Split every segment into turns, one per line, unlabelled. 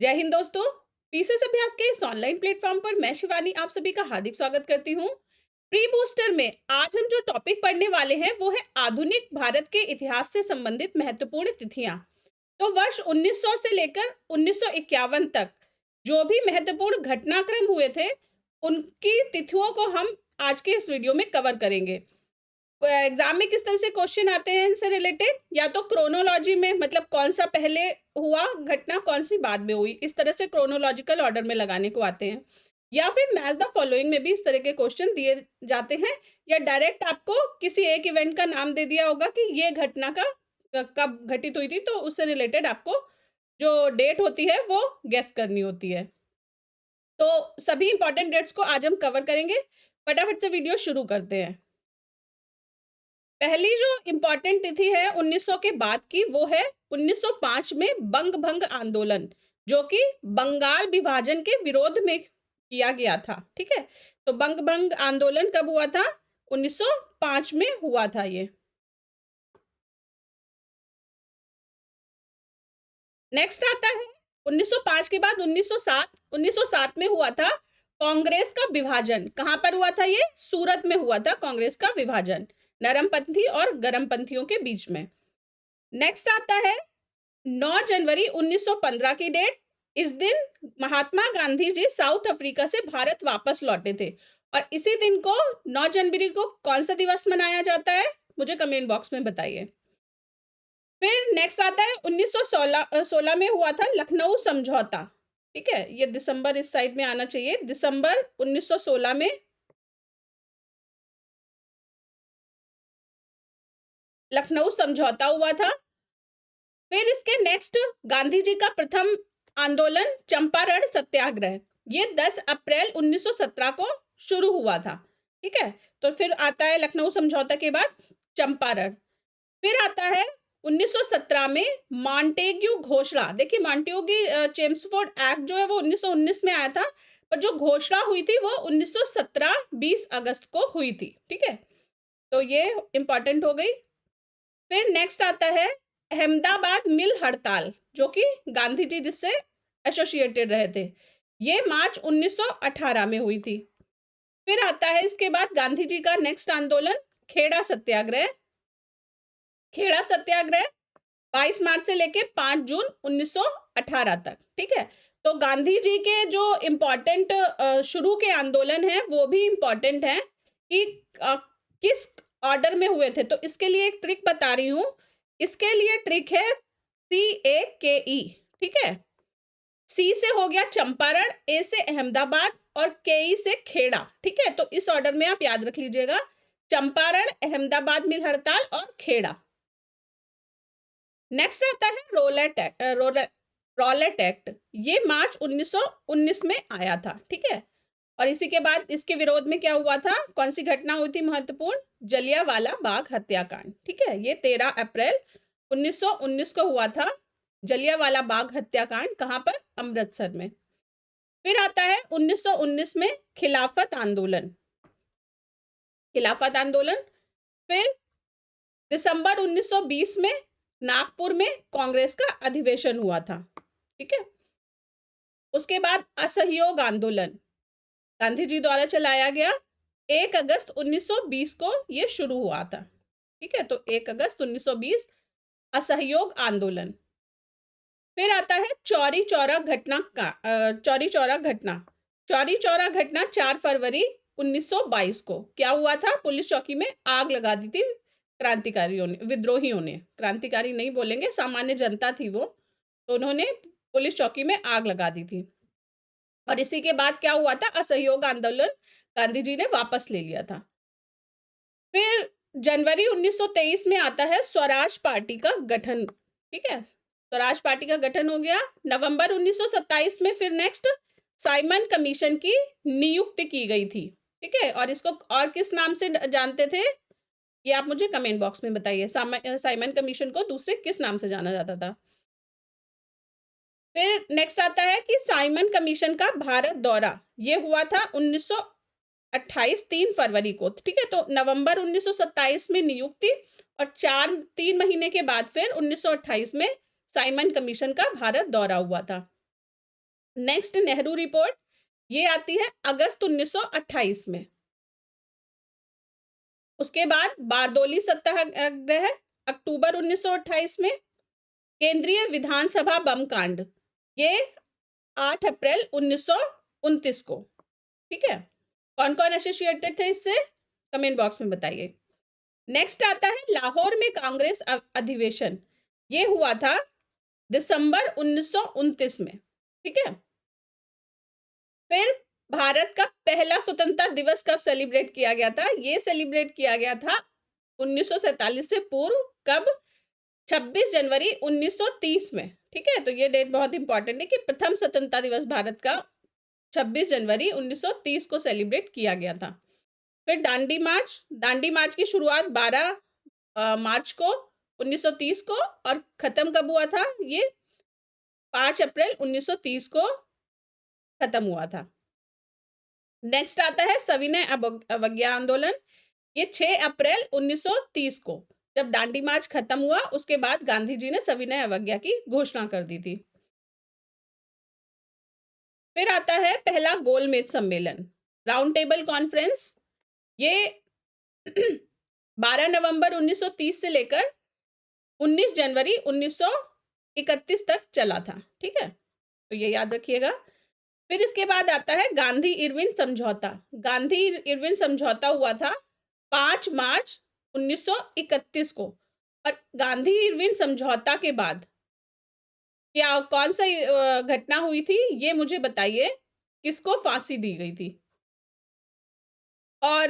जय हिंद दोस्तों। पीसेस अभ्यास के इस ऑनलाइन प्लेटफॉर्म पर मैं शिवानी आप सभी का हार्दिक स्वागत करती हूँ। प्री बूस्टर में आज हम जो टॉपिक पढ़ने वाले हैं वो है आधुनिक भारत के इतिहास से संबंधित महत्वपूर्ण तिथियां। तो वर्ष 1900 से लेकर 1951 तक जो भी महत्वपूर्ण घटनाक्रम हुए थे उनकी तिथियों को हम आज के इस वीडियो में कवर करेंगे। एग्जाम में किस तरह से क्वेश्चन आते हैं इनसे रिलेटेड, या तो क्रोनोलॉजी में मतलब कौन सा पहले हुआ घटना कौन सी बाद में हुई, इस तरह से क्रोनोलॉजिकल ऑर्डर में लगाने को आते हैं, या फिर मैच द फॉलोइंग में भी इस तरह के क्वेश्चन दिए जाते हैं, या डायरेक्ट आपको किसी एक इवेंट का नाम दे दिया होगा कि ये घटना का कब घटित हुई थी, तो उससे रिलेटेड आपको जो डेट होती है वो गेस करनी होती है। तो सभी इंपॉर्टेंट डेट्स को आज हम कवर करेंगे। फटाफट से वीडियो शुरू करते हैं। पहली जो इम्पोर्टेंट तिथि है 1900 के बाद की वो है 1905 में बंग भंग आंदोलन, जो कि बंगाल विभाजन के विरोध में किया गया था। ठीक है, तो बंग भंग आंदोलन कब हुआ था? 1905 में हुआ था ये। नेक्स्ट आता है 1905 के बाद 1907 में हुआ था कांग्रेस का विभाजन। कहां पर हुआ था? ये सूरत में हुआ था कांग्रेस का विभाजन, नरमपंथी और गरमपंथियों के बीच में। नेक्स्ट आता है 9 जनवरी 1915 की डेट। इस दिन महात्मा गांधी जी साउथ अफ्रीका से भारत वापस लौटे थे, और इसी दिन को 9 जनवरी को कौन सा दिवस मनाया जाता है? मुझे कमेंट बॉक्स में बताइए। फिर नेक्स्ट आता है 1916 में हुआ था लखनऊ समझौता। ठीक है, ये दिसंबर इस साइड में आना चाहिए। दिसंबर 1916 में लखनऊ समझौता हुआ था। फिर इसके नेक्स्ट गांधी जी का प्रथम आंदोलन चंपारण सत्याग्रह, ये 10 अप्रैल 1917 को शुरू हुआ था। ठीक है, तो फिर आता है लखनऊ समझौता के बाद चंपारण। फिर आता है 1917 में मॉन्टेग्यू घोषणा। देखिए मॉन्टेग्यू चेम्सफोर्ड एक्ट जो है वो 1919 में आया था, पर जो घोषणा हुई थी वो 1917 20 अगस्त को हुई थी। ठीक है, तो ये इंपॉर्टेंट हो गई। फिर नेक्स्ट आता है अहमदाबाद मिल हड़ताल, जो कि गांधी जी जिससे एसोसिएटेड रहे थे, ये मार्च 1918 में हुई थी। फिर आता है इसके बाद गांधी जी का नेक्स्ट आंदोलन खेड़ा सत्याग्रह। खेड़ा सत्याग्रह 22 मार्च से लेके 5 जून 1918 तक। ठीक है, तो गांधी जी के जो इम्पोर्टेंट शुरू के आंदोलन हैं वो भी इम्पोर्टेंट हैं कि किस ऑर्डर में हुए थे। तो इसके लिए एक ट्रिक बता रही हूँ। इसके लिए ट्रिक है CAKE। ठीक है, C से हो गया चंपारण, A से अहमदाबाद और KE से खेड़ा। ठीक है, तो इस ऑर्डर में आप याद रख लीजिएगा, चंपारण, अहमदाबाद मिल हड़ताल और खेड़ा। नेक्स्ट आता है रॉलेट एक्ट, ये मार्च 1919 में आया था। ठीक है, और इसी के बाद इसके विरोध में क्या हुआ था? कौन सी घटना हुई थी महत्वपूर्ण? जलियांवाला बाग हत्याकांड। ठीक है, ये 13 अप्रैल 1919 को हुआ था जलियांवाला बाग हत्याकांड। कहाँ पर? अमृतसर में। फिर आता है 1919 में खिलाफत आंदोलन। फिर दिसंबर 1920 में नागपुर में कांग्रेस का अधिवेशन हुआ था। ठीक है, उसके बाद असहयोग आंदोलन गांधी जी द्वारा चलाया गया, 1 अगस्त 1920 को ये शुरू हुआ था। ठीक है, तो 1 अगस्त 1920 असहयोग आंदोलन। फिर आता है चौरी चौरा घटना का चौरी चौरा घटना 4 फरवरी 1922 को क्या हुआ था? पुलिस चौकी में आग लगा दी थी क्रांतिकारियों ने, विद्रोहियों ने। क्रांतिकारी नहीं बोलेंगे, सामान्य जनता थी वो, तो उन्होंने पुलिस चौकी में आग लगा दी थी। और इसी के बाद क्या हुआ था? असहयोग आंदोलन गांधी जी ने वापस ले लिया था। फिर जनवरी 1923 में आता है स्वराज पार्टी का गठन। ठीक है, स्वराज पार्टी का गठन हो गया। नवंबर 1927 में फिर नेक्स्ट साइमन कमीशन की नियुक्ति की गई थी। ठीक है, और इसको और किस नाम से जानते थे ये आप मुझे कमेंट बॉक्स में बताइए। साइमन कमीशन को दूसरे किस नाम से जाना जाता था? फिर नेक्स्ट आता है कि साइमन कमीशन का भारत दौरा, ये हुआ था 1928 3 फरवरी को। ठीक है, तो नवंबर 1927 में नियुक्ति और 3 महीने के बाद फिर 1928 में साइमन कमीशन का भारत दौरा हुआ था। नेक्स्ट नेहरू रिपोर्ट, ये आती है अगस्त 1928 में। उसके बाद बारदोली सत्याग्रह अक्टूबर 1928 में। केंद्रीय विधानसभा बम कांड, ये 8 अप्रैल 1929 को। ठीक है, कौन कौन एसोसिएटेड थे इससे, कमेंट बॉक्स में बताइए। नेक्स्ट आता है लाहौर में कांग्रेस अधिवेशन, ये हुआ था दिसंबर 1929 में। ठीक है, फिर भारत का पहला स्वतंत्रता दिवस कब सेलिब्रेट किया गया था, ये सेलिब्रेट किया गया था 1947 से पूर्व, कब, 26 जनवरी 1930 में। ठीक है, तो ये डेट बहुत इंपॉर्टेंट है कि प्रथम स्वतंत्रता दिवस भारत का 26 जनवरी 1930 को सेलिब्रेट किया गया था। फिर दांडी मार्च की शुरुआत 12 मार्च को 1930 को, और खत्म कब हुआ था, ये 5 अप्रैल 1930 को खत्म हुआ था। नेक्स्ट आता है सविनय अवज्ञा आंदोलन, ये 6 अप्रैल 1930 को, जब दांडी मार्च खत्म हुआ उसके बाद गांधी जी ने सविनय अवज्ञा की घोषणा कर दी थी। फिर आता है पहला गोलमेज सम्मेलन, राउंड टेबल कॉन्फ्रेंस, ये 12 नवंबर 1930 से लेकर 19 जनवरी 1931 तक चला था। ठीक है, तो ये याद रखिएगा। फिर इसके बाद आता है गांधी इरविन समझौता। गांधी इरविन समझौता हुआ था 5 मार्च 1931 को, और गांधी इरविन समझौता के बाद क्या कौन सा घटना हुई थी, ये मुझे बताइए, किसको फांसी दी गई थी, और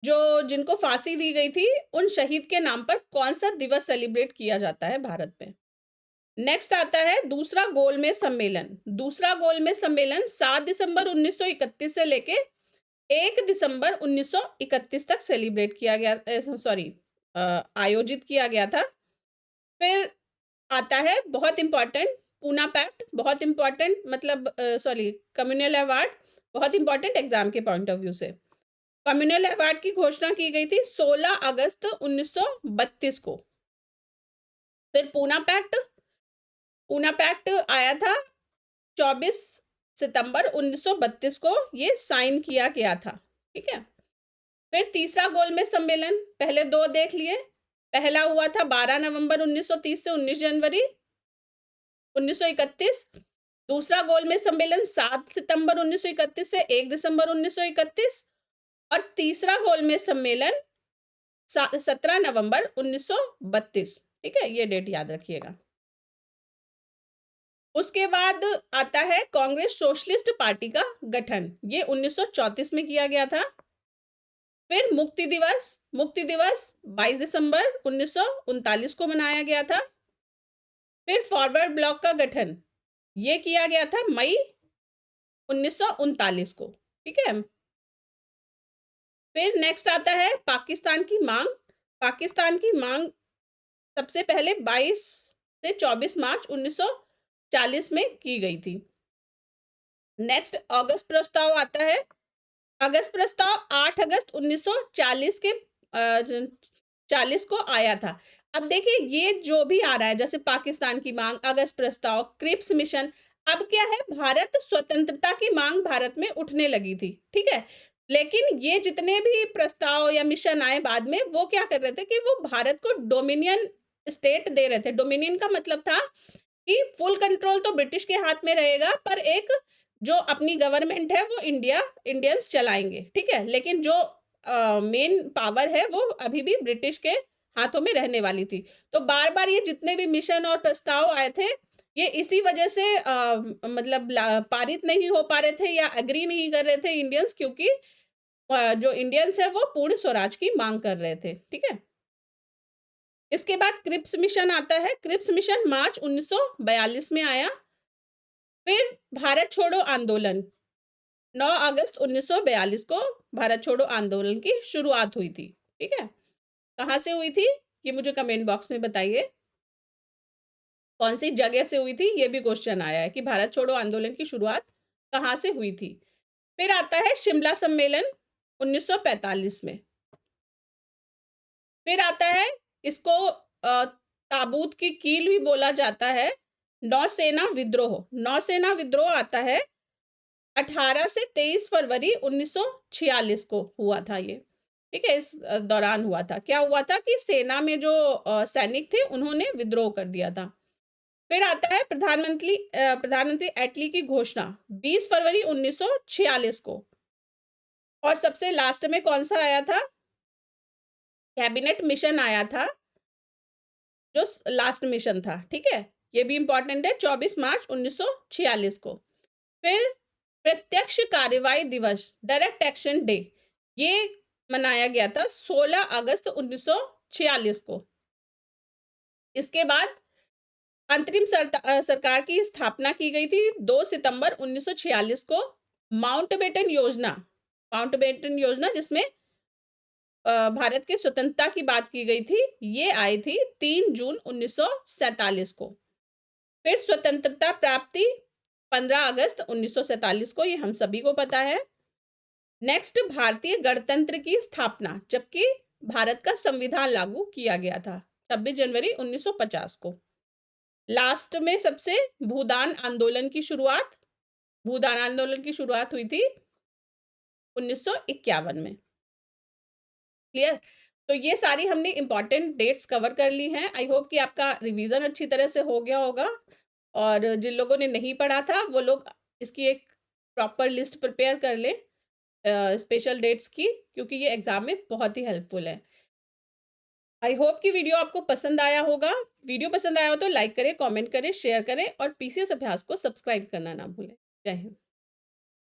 जो जिनको फांसी दी गई थी उन शहीद के नाम पर कौन सा दिवस सेलिब्रेट किया जाता है भारत में। नेक्स्ट आता है दूसरा गोलमेज सम्मेलन। दूसरा गोलमेज सम्मेलन 7 दिसंबर 1931 से लेके 1 दिसंबर 1931 तक सेलिब्रेट किया गया, आयोजित किया गया था। फिर आता है बहुत इंपॉर्टेंट पूना पैक्ट, बहुत इंपॉर्टेंट, मतलब कम्युनल अवार्ड, बहुत इंपॉर्टेंट एग्जाम के पॉइंट ऑफ व्यू से। कम्युनल अवार्ड की घोषणा की गई थी 16 अगस्त 1932 को। फिर पूना पैक्ट आया था 24 सितंबर 1932 को, ये साइन किया गया था। ठीक है, फिर तीसरा गोलमेज सम्मेलन, पहले 2 देख लिए। पहला हुआ था 12 नवंबर 1930 से 19 जनवरी 1931। दूसरा गोलमेज सम्मेलन 7 सितंबर 1931 से 1 दिसंबर 1931, और तीसरा गोलमेज सम्मेलन 17 नवंबर 1932। ठीक है, ये डेट याद रखिएगा। उसके बाद आता है कांग्रेस सोशलिस्ट पार्टी का गठन, ये 1934 में किया गया था। फिर मुक्ति दिवस 22 दिसंबर 1939 को मनाया गया था। फिर फॉरवर्ड ब्लॉक का गठन, ये किया गया था मई 1939 को। ठीक है, फिर नेक्स्ट आता है पाकिस्तान की मांग सबसे पहले 22 से 24 मार्च 1940 में की गई थी। नेक्स्ट अगस्त प्रस्ताव आता है। अगस्त प्रस्ताव 8 अगस्त 1940 के 40 को आया था। अब देखिए ये जो भी आ रहा है, जैसे पाकिस्तान की मांग, अगस्त प्रस्ताव, क्रिप्स मिशन, अब क्या है, भारत स्वतंत्रता की मांग भारत में उठने लगी थी। ठीक है, लेकिन ये जितने भी प्रस्ताव या मिशन आए बाद में, वो क्या कर रहे थे कि वो भारत को डोमिनियन स्टेट दे रहे थे। डोमिनियन का मतलब था कि फुल कंट्रोल तो ब्रिटिश के हाथ में रहेगा, पर एक जो अपनी गवर्नमेंट है वो इंडियंस चलाएंगे। ठीक है, लेकिन जो मेन पावर है वो अभी भी ब्रिटिश के हाथों में रहने वाली थी। तो बार बार ये जितने भी मिशन और प्रस्ताव आए थे, ये इसी वजह से मतलब पारित नहीं हो पा रहे थे या एग्री नहीं कर रहे थे इंडियंस, क्योंकि जो इंडियंस है वो पूर्ण स्वराज की मांग कर रहे थे। ठीक है, इसके बाद क्रिप्स मिशन आता है। क्रिप्स मिशन मार्च 1942 में आया। फिर भारत छोड़ो आंदोलन, 9 अगस्त 1942 को भारत छोड़ो आंदोलन की शुरुआत हुई थी। ठीक है, कहाँ से हुई थी ये मुझे कमेंट बॉक्स में बताइए, कौन सी जगह से हुई थी, ये भी क्वेश्चन आया है कि भारत छोड़ो आंदोलन की शुरुआत कहाँ से हुई थी। फिर आता है शिमला सम्मेलन 1945 में। फिर आता है, इसको ताबूत की कील भी बोला जाता है, नौसेना विद्रोह। नौसेना विद्रोह आता है 18 से 23 फरवरी 1946 को हुआ था ये, ठीक है? इस दौरान हुआ था। क्या हुआ था कि सेना में जो सैनिक थे उन्होंने विद्रोह कर दिया था। फिर आता है प्रधानमंत्री एटली की घोषणा 20 फरवरी 1946 को। और सबसे लास्ट में कौन-सा आया था? कैबिनेट मिशन आया था, जो लास्ट मिशन था, ठीक है? ये भी इम्पोर्टेंट है, 24 मार्च 1946 को। फिर प्रत्यक्ष कार्रवाई दिवस, डायरेक्ट एक्शन डे, ये मनाया गया था 16 अगस्त 1946 को। इसके बाद अंतरिम सरकार की स्थापना की गई थी 2 सितंबर 1946 को। माउंटबेटन योजना जिसमें भारत की स्वतंत्रता की बात की गई थी, ये आई थी 3 जून 1947 को। फिर स्वतंत्रता प्राप्ति 15 अगस्त 1947 को, ये हम सभी को पता है। नेक्स्ट, भारतीय गणतंत्र की स्थापना, जबकि भारत का संविधान लागू किया गया था 26 जनवरी 1950 को। लास्ट में सबसे भूदान आंदोलन की शुरुआत हुई थी 1951 में। क्लियर? तो ये सारी हमने इंपॉर्टेंट डेट्स कवर कर ली हैं। आई होप कि आपका रिवीजन अच्छी तरह से हो गया होगा, और जिन लोगों ने नहीं पढ़ा था वो लोग इसकी एक प्रॉपर लिस्ट प्रिपेयर कर लें स्पेशल डेट्स की, क्योंकि ये एग्जाम में बहुत ही हेल्पफुल है। आई होप कि वीडियो आपको पसंद आया होगा। वीडियो पसंद आया हो तो लाइक करें, कमेंट करें, शेयर करें और पीसीएस अभ्यास को सब्सक्राइब करना ना भूलें। जय हिंद।